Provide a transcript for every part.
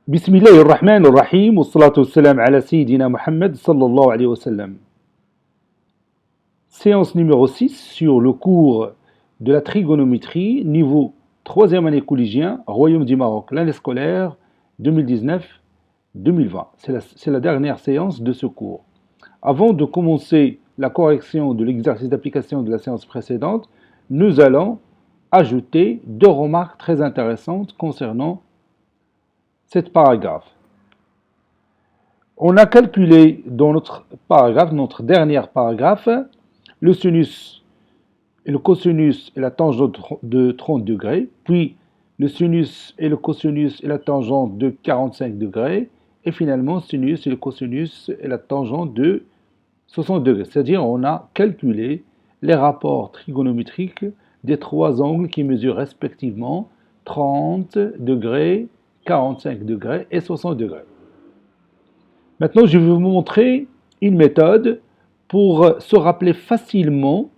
بسم الله الرحمن الرحيم والصلاة والسلام على سيدنا Muhammad sallallahu alayhi wa sallam. Séance numéro 6 sur le cours de la trigonométrie, niveau 3e année collégien, Royaume du Maroc, l'année scolaire 2019-2020. C'est la dernière séance de ce cours. Avant de commencer la correction de l'exercice d'application de la séance précédente, nous allons ajouter deux remarques très intéressantes concernant cette paragraphe. On a calculé dans notre paragraphe, notre dernière paragraphe, le sinus et le cosinus et la tangente de 30 degrés, puis le sinus et le cosinus et la tangente de 45 degrés, et finalement sinus et le cosinus et la tangente de 60 degrés. C'est-à-dire on a calculé les rapports trigonométriques des trois angles qui mesurent respectivement 30 degrés, 45 degrés et 60 degrés. Maintenant, je vais vous montrer une méthode pour se rappeler facilement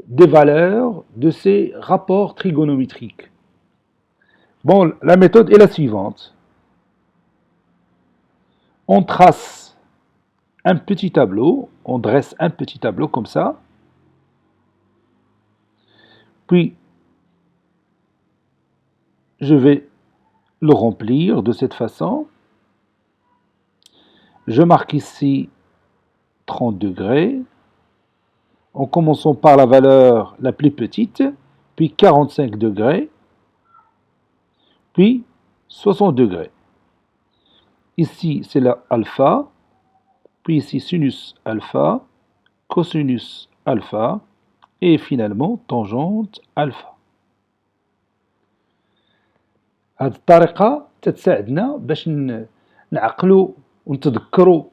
des valeurs de ces rapports trigonométriques. Bon, la méthode est la suivante. On trace un petit tableau, on dresse un petit tableau comme ça, puis je vais le remplir de cette façon. Je marque ici 30 degrés, en commençant par la valeur la plus petite, puis 45 degrés, puis 60 degrés. Ici, c'est la alpha, puis ici sinus alpha, cosinus alpha, et finalement tangente alpha. هذه الطريقة تتساعدنا باش نعقلوا ونتذكروا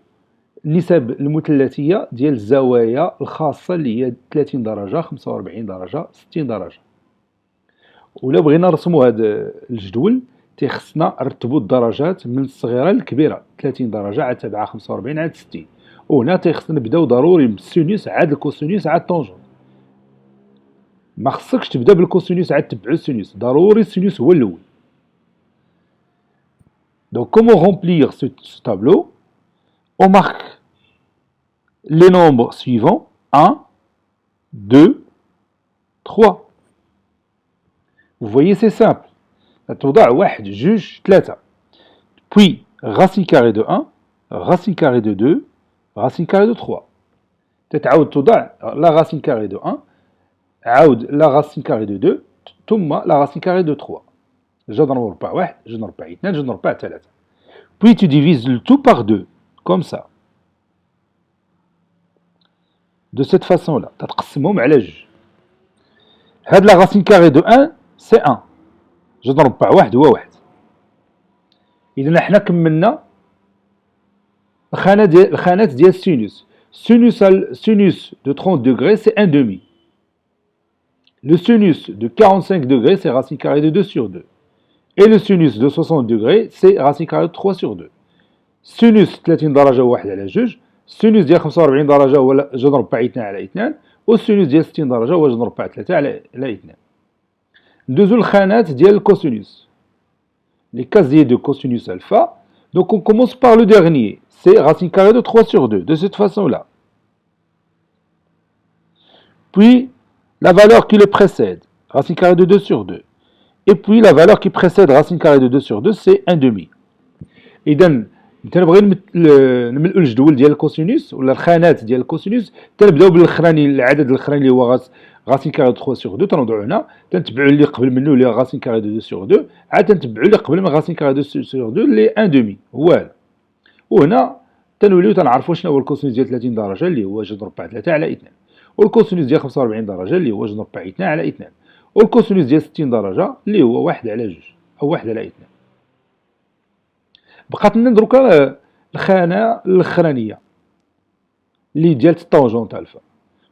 النسب المثلثية ديال الزوايا الخاصة اللي هي 30 درجة 45 درجة 60 درجة. ولا بغينا نرسموا هذا الجدول تيخصنا نرتبوا الدرجات من الصغيرة للكبيرة، 30 درجة عاد تبعها 45 عاد 60. وهنا تيخصنا نبداو ضروري بالسينوس عاد الكوسينوس عاد الطونجون. ما خصكش تبدا بالكوسينوس عاد تبعو السينوس، ضروري السينوس هو الأول. Donc, comment remplir ce tableau? On marque les nombres suivants, 1, 2, 3. Vous voyez, c'est simple. توضع 1, 2, 3. Puis, racine carrée de 1, racine carrée de 2, racine carrée de 3. تتعاود توضع la racine carrée de 1, عاود la racine carrée de 2, ثم la racine carrée de 3. جذر مربع 1, جذر مربع 2, جذر مربع 3. Puis tu divises le tout par 2, comme ça. De cette façon-là. تتقسمهم على 2. هاد la racine carrée de 1, c'est 1. جذر مربع 1 هو 1. إذا حنا كملنا الخانات ديال السينوس. Sinus de 30 degrés, c'est 1 demi. Le sinus de 45 degrés, c'est racine carrée de 2 sur 2. Et le sinus de 60 degrés, c'est racine carrée de 3 sur 2. Sinus 30 درجة هو 1 على 2. sinus ديال 45 درجة هو جذر مربع 2 على 2. والسينوس ديال 60 درجة هو جذر مربع 3 على 2. ندوزو الخانات ديال الكوسينوس. Les casiers de cosinus alpha. Donc on commence par le dernier. C'est racine carrée de 3 sur 2. De cette façon-là. Puis la valeur qui le précède. Racine carrée de 2 sur 2. Et puis la valeur qui précède racine carrée de 2 sur 2, c'est 1 demi. إذا تنبغي نملؤوا الجدول ديال الكوسينوس ولا الخانات ديال الكوسينوس. تنبداو بالخراني، العدد الخراني اللي هو راسين كاري 3 sur 2 تنوضعو هنا، تنتبعوا اللي قبل منه اللي راسين كاري 2 sur 2، عاد تنتبعوا اللي قبل من راسين كاري 2 sur 2 اللي 1 demi هو هذا. وهنا تنوليو تنعرفوا شنو هو الكوسينوس ديال 30 درجة اللي هو جذر مربع 3 على 2، والكوسينوس ديال 45 درجة اللي هو جذر مربع 2 على 2، والكوسينوس ديال 60 درجة اللي هو 1 على 2 أو 1 على 2. بقات لنا دروكا الخانة الأخرانية اللي ديال الطونجونت ألفا.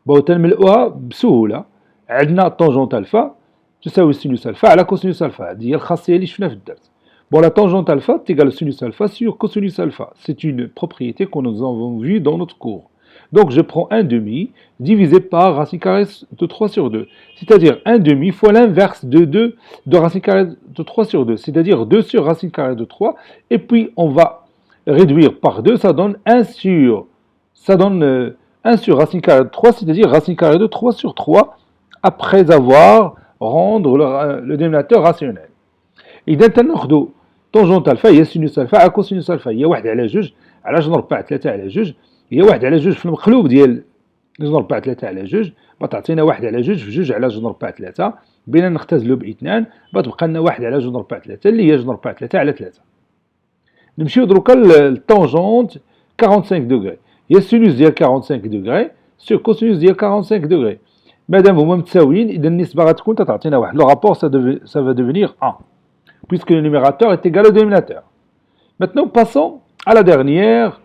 بغاو تنملؤوها بسهولة. عندنا الطونجونت ألفا تساوي سينوس ألفا على كوسينوس ألفا. هذه هي الخاصية اللي شفنا في الدرس. Bon, la tangente alpha est égale à sinus alpha sur cosinus alpha. C'est une propriété que nous avons vue dans notre cours. Donc je prends 1 demi divisé par racine carrée de 3 sur 2. C'est-à-dire 1 demi fois l'inverse de 2 de racine carrée de 3 sur 2. C'est-à-dire 2 sur racine carrée de 3. Et puis on va réduire par 2, ça donne 1 sur, ça donne 1 sur racine carrée de 3, c'est-à-dire racine carrée de 3 sur 3, après avoir rendre le dénominateur rationnel. إذا تناخذوا طونجونت الفا هي سينوس الفا على كوسينوس الفا، هي 1 على 2 على جذر ربع 3 على 2، هي 1 على 2 في المقلوب ديال جذر ربع 3 على 2، تعطينا 1 على 2 في 2 على جذر ربع 3، بينا نختزلوا باثنان تبقى لنا 1 على جذر ربع 3 اللي هي جذر ربع 3 على 3. نمشيو دروكا للطونجونت 45 دوغري، هي السينوس ديال 45 دوغري سور كوسينوس ديال 45 دوغري، مادام هما متساويين اذا النسبه غتكون تعطينا واحد. لو رابور ça va devenir 1 puisque le numérateur est égal au dénominateur. Maintenant, passons à la dernière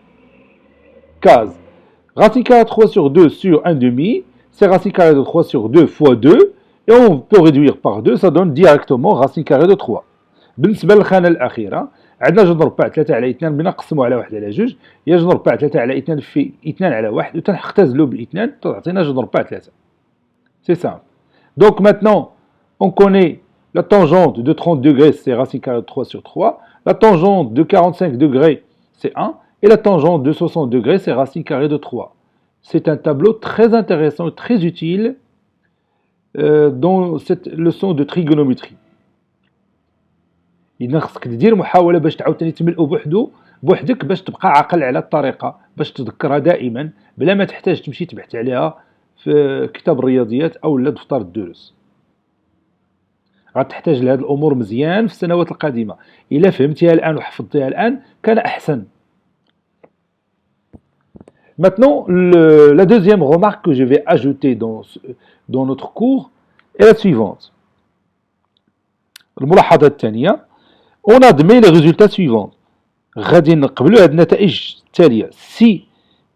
case. Racine carrée de 3 sur 2 sur 1 demi, c'est racine carrée de 3 sur 2 fois 2, et on peut réduire par 2, ça donne directement racine carrée de 3. بالنسبة للخانة الأخيرة عندنا جذر ربع 3 على 2 بنقسموا على 1 على 2، هي جذر ربع 3 على 2 في 2 على 1 وتنختزلوا ب2 تعطينا جذر ربع 3. C'est simple. Donc maintenant, on connaît la tangente de 30 degrés, c'est racine carrée de 3 sur 3. La tangente de 45 degrés, c'est 1. Et la tangente de 60 degrés, c'est racine carrée de 3. C'est un tableau très intéressant et très utile dans cette leçon de trigonométrie. إذا خصك دير محاولة باش تعاوتاني تملئو بوحدك باش تبقى عاقل على الطريقة، باش تذكرها دائما بلا ما تحتاج تمشي تبحث عليها في كتاب الرياضيات أو لا دفتر الدروس. غتحتاج لهذه الأمور مزيان في السنوات القادمة. إلا فهمتيها الآن وحفظتيها الآن كان أحسن. Maintenant, la deuxième remarque que je vais ajouter dans notre cours est la suivante. الملاحظة الثانية، on admet les résultats suivants. غادي نقبلوا هذه النتائج التالية. Si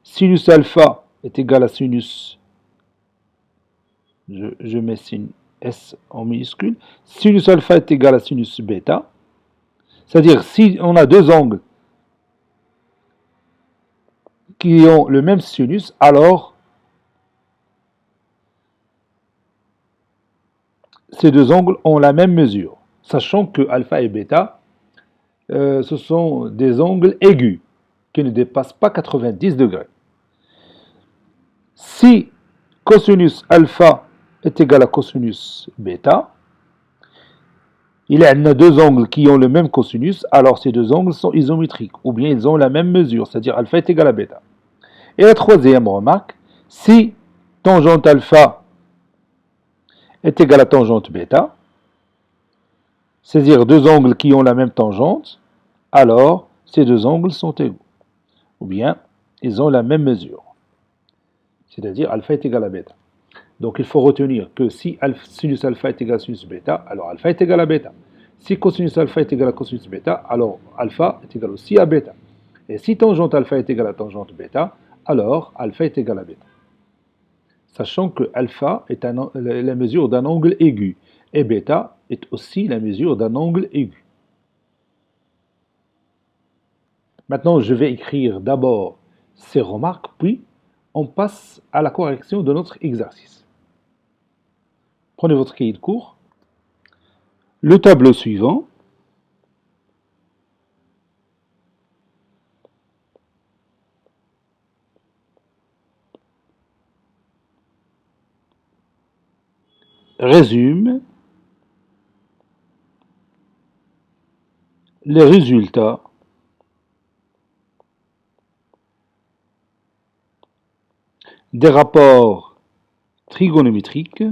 sinus alpha est égal à sinus, je mets sin S en minuscule, sinus alpha est égal à sinus bêta, c'est-à-dire si on a deux angles qui ont le même sinus, alors ces deux angles ont la même mesure, sachant que alpha et bêta, ce sont des angles aigus qui ne dépassent pas 90 degrés. Si cosinus alpha est égal à cosinus bêta, il y a deux angles qui ont le même cosinus, alors ces deux angles sont isométriques, ou bien ils ont la même mesure, c'est-à-dire alpha est égal à bêta. Et la troisième remarque, si tangente alpha est égal à tangente bêta, c'est-à-dire deux angles qui ont la même tangente, alors ces deux angles sont égaux, ou bien ils ont la même mesure, c'est-à-dire alpha est égal à bêta. Donc il faut retenir que si sinus alpha est égal à sinus bêta, alors alpha est égal à bêta. Si cosinus alpha est égal à cosinus bêta, alors alpha est égal aussi à bêta. Et si tangente alpha est égal à tangente bêta, alors alpha est égal à bêta. Sachant que alpha est la mesure d'un angle aigu, et bêta est aussi la mesure d'un angle aigu. Maintenant, je vais écrire d'abord ces remarques, puis on passe à la correction de notre exercice. Prenez votre cahier de cours. Le tableau suivant. Résume les résultats des rapports trigonométriques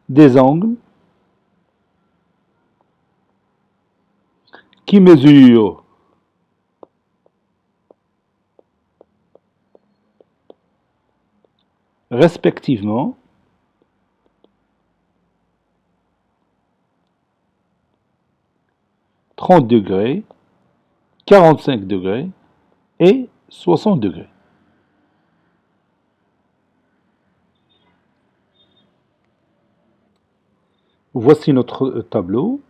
des angles qui mesurent respectivement « 30 degrés, 45 degrés et 60 degrés ». Voici notre tableau.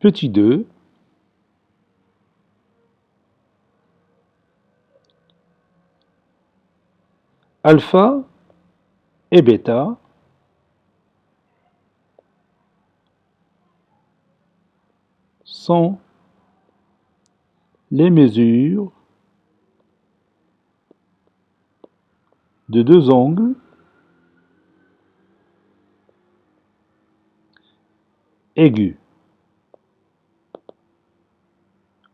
Petit 2, alpha et bêta sont les mesures de deux angles aigus.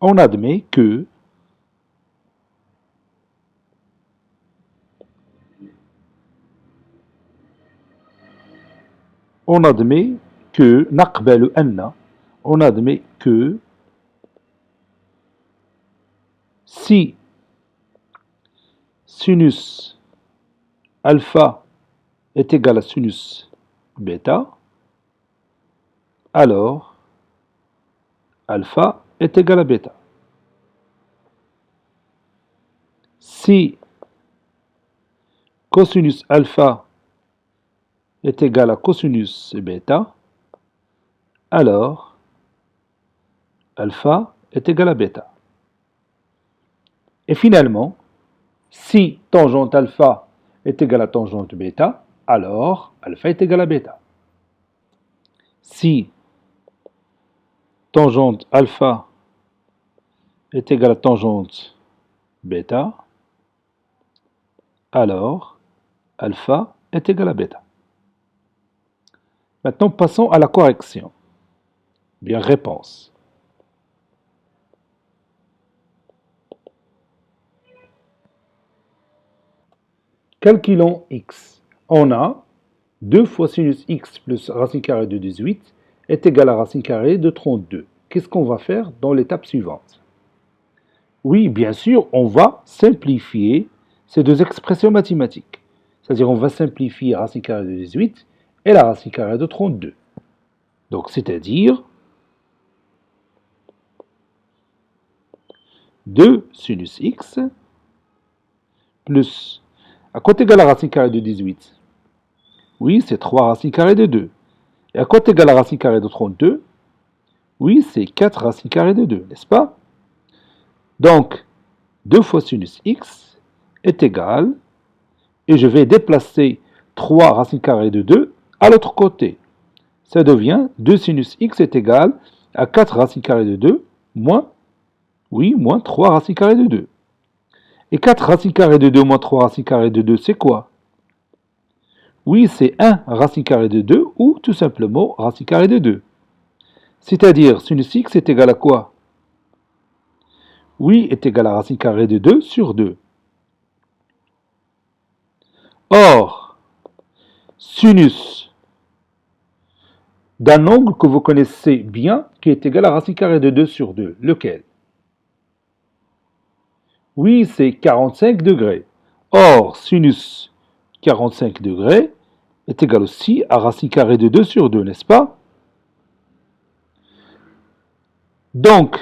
On admet que نقبل أن on admet que si sinus alpha est égal à sinus bêta, alors alpha est égal à bêta. Si cosinus alpha est égal à cosinus bêta, alors alpha est égal à bêta. Et finalement, si tangente alpha est égal à tangente bêta, alors alpha est égal à bêta. Si tangente alpha est égal à tangente bêta, alors alpha est égal à bêta. Maintenant, passons à la correction. Bien, réponse. Calculons x. On a 2 fois sinus x plus racine carrée de 18 est égal à racine carrée de 32. Qu'est-ce qu'on va faire dans l'étape suivante? Oui, bien sûr, on va simplifier ces deux expressions mathématiques. C'est-à-dire on va simplifier racine carrée de 18 et la racine carrée de 32. Donc, c'est-à-dire 2 sinus x plus, à quoi est égal à la racine carrée de 18? Oui, c'est 3 racines carrées de 2. Et à quoi est égal à la racine carrée de 32? Oui, c'est 4 racines carrées de 2, n'est-ce pas? Donc, 2 fois sinus x est égal, et je vais déplacer 3 racines carrées de 2 à l'autre côté. Ça devient 2 sinus x est égal à 4 racines carrées de 2 moins, moins 3 racines carrées de 2. Et 4 racines carrées de 2 moins 3 racines carrées de 2, c'est quoi? Oui, c'est 1 racine carrée de 2 ou tout simplement racine carrée de 2. C'est-à-dire, sinus x est égal à quoi? Oui, est égal à racine carrée de 2 sur 2. Or, sinus d'un angle que vous connaissez bien, qui est égal à racine carrée de 2 sur 2, lequel? Oui, c'est 45 degrés. Or, sinus 45 degrés est égal aussi à racine carrée de 2 sur 2, n'est-ce pas? Donc,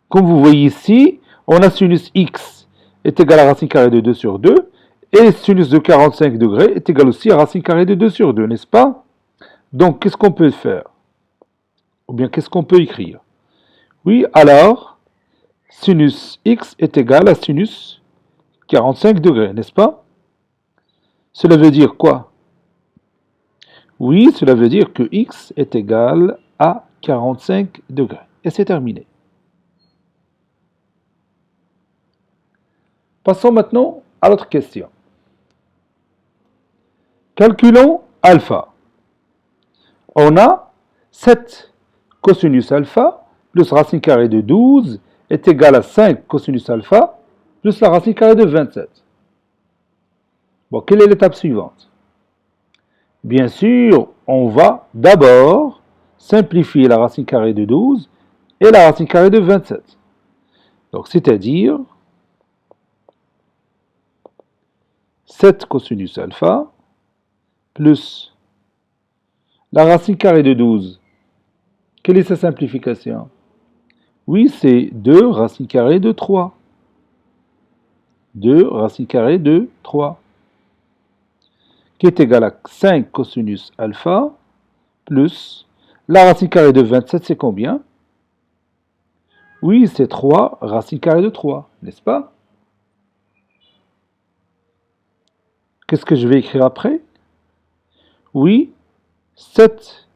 comme vous voyez ici, on a sinus x est égal à racine carrée de 2 sur 2, et sinus de 45 degrés est égal aussi à racine carrée de 2 sur 2, n'est-ce pas? Donc, qu'est-ce qu'on peut faire? Ou bien, qu'est-ce qu'on peut écrire? Oui, alors, sinus x est égal à sinus 45 degrés, n'est-ce pas? Cela veut dire quoi? Oui, cela veut dire que x est égal à 45 degrés. Et c'est terminé. Passons maintenant à l'autre question. Calculons alpha. On a 7 cosinus alpha plus racine carrée de 12 est égal à 5 cosinus alpha plus la racine carrée de 27. Bon, quelle est l'étape suivante? Bien sûr, on va d'abord simplifier la racine carrée de 12 et la racine carrée de 27. Donc, c'est-à-dire 7 cosinus alpha plus la racine carrée de 12. Quelle est sa simplification? Oui, c'est 2 racine carrée de 3. 2 racine carrée de 3. Qui est égal à 5 cosinus alpha plus La racine carrée de 27, c'est combien? Oui, c'est 3 racine carrée de 3, n'est-ce pas? Qu'est-ce que je vais écrire après? Oui, 7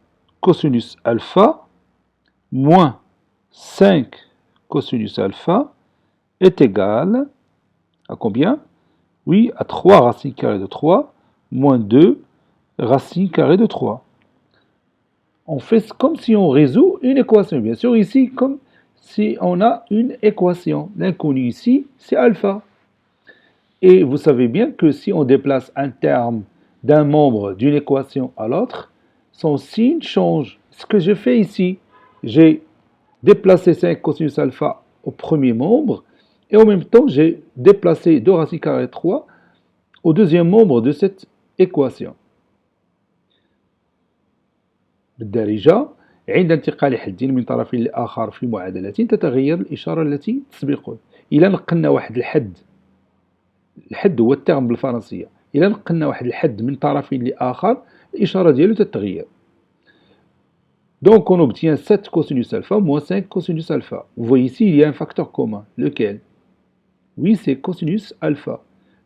cosinus alpha moins 5 cosinus alpha est égal à combien? Oui, à 3 racine carrée de 3 moins 2 racine carrée de 3. On fait comme si on résout une équation. Bien sûr, ici, comme si on a une équation. L'inconnu ici, c'est alpha. Et vous savez bien que si on déplace un terme d'un membre d'une équation à l'autre, son signe change. Ce que j'ai fait ici, j'ai déplacé 5 cosinus alpha au premier membre, et en même temps, j'ai déplacé 2 racines carrées de 3 au deuxième membre de cette équation. بالدارجة عند انتقال حد من طرف لآخر في معادلة تتغير الإشارة التي تسبقه. إلا نقلنا واحد الحد هو الترم بالفرنسية. إلا نقلنا واحد الحد من طرف لآخر الإشارة ديالو تتغير. Donc on obtient 7 cosinus alpha moins 5 cosinus alpha. Vous voyez ici, il y a un facteur commun. Lequel? Oui, c'est cosinus alpha.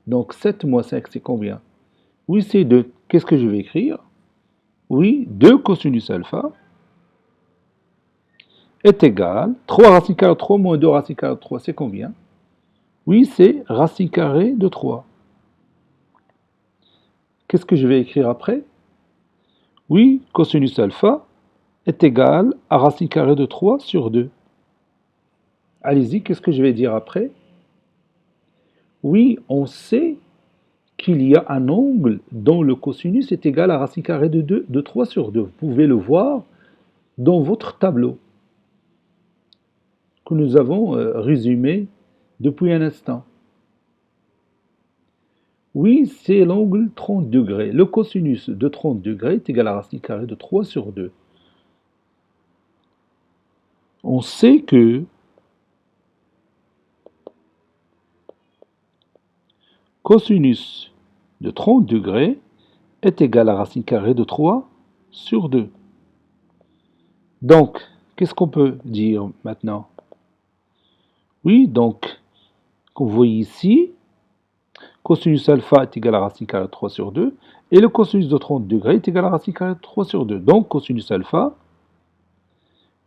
Donc 7 moins 5, c'est combien? Oui, c'est 2. Qu'est-ce que je vais écrire? Oui, 2 cosinus alpha est égal, 3 racine carrée de 3 moins 2 racine carrée de 3, c'est combien? Oui, c'est racine carrée de 3. Qu'est-ce que je vais écrire après? Oui, cosinus alpha est égal à racine carrée de 3 sur 2. Allez-y, qu'est-ce que je vais dire après? Oui, on sait qu'il y a un angle dont le cosinus est égal à racine carrée de 3 sur 2. Vous pouvez le voir dans votre tableau que nous avons résumé depuis un instant. Oui, c'est l'angle 30 degrés. Le cosinus de 30 degrés est égal à racine carrée de 3 sur 2. On sait que cosinus de 30 degrés est égal à racine carrée de 3 sur 2. Donc, qu'est-ce qu'on peut dire maintenant? Oui, donc, comme vous voyez ici, cosinus alpha est égal à racine carrée de 3 sur 2, et le cosinus de 30 degrés est égal à racine carrée de 3 sur 2. Donc, cosinus alpha,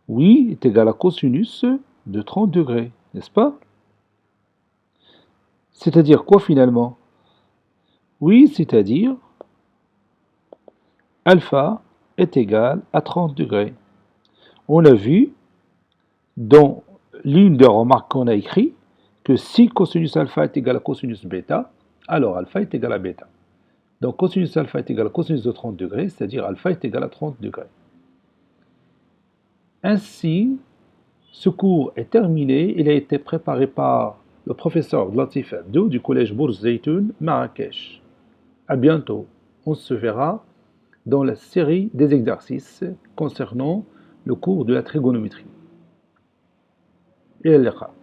oui, est égal à cosinus de 30 degrés, n'est-ce pas? C'est-à-dire quoi finalement? Oui, c'est-à-dire alpha est égal à 30 degrés. On a vu dans l'une des remarques qu'on a écrites que si cosinus alpha est égal à cosinus bêta, alors alpha est égal à bêta. Donc cosinus alpha est égal à cosinus de 30 degrés, c'est-à-dire alpha est égal à 30 degrés. Ainsi, ce cours est terminé. Il a été préparé par le professeur Latif Abdou du collège Bourz Zeytoun, Marrakech. À bientôt. On se verra dans la série des exercices concernant le cours de la trigonométrie. إلى اللقاء.